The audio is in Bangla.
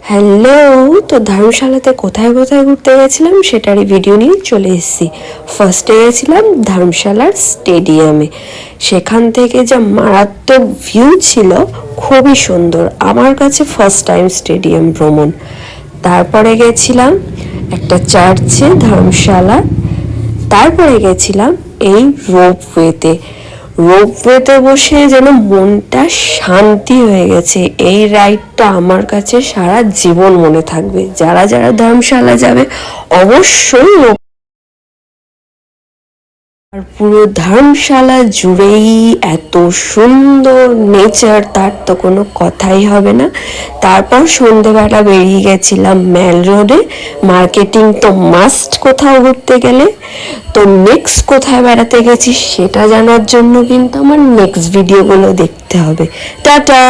হ্যালো, তো ধর্মশালাতে কোথায় কোথায় ঘুরতে গেছিলাম সেটারই ভিডিও নিয়ে চলে এসেছি। ফার্স্টে গেছিলাম ধর্মশালার স্টেডিয়ামে। সেখান থেকে যা মারাত্মক ভিউ ছিল, খুবই সুন্দর। আমার কাছে ফার্স্ট টাইম স্টেডিয়াম ভ্রমণ। তারপরে গেছিলাম একটা চার্চে ধর্মশালা। তারপরে গেছিলাম এই রোপওয়েতে। রোপওয়েতে বসে যেন মনটা শান্তি হয়ে গেছে। এই রাইডটা আমার কাছে সারা জীবন মনে থাকবে। যারা যারা ধর্মশালা যাবে অবশ্যই আর পুরো ধর্মশালা জুড়েই এত সুন্দর নেচার, তার তো কোনো কথাই হবে না। তারপর সন্ধেবেলা বেরিয়ে গেছিলাম ম্যাল রোডে। মার্কেটিং তো মাস্ট কোথাও ঘুরতে গেলে। তো নেক্সট কোথায় বেড়াতে গেছি সেটা জানার জন্য কিন্তু আমার নেক্সট ভিডিওগুলো দেখতে হবে। টাটা।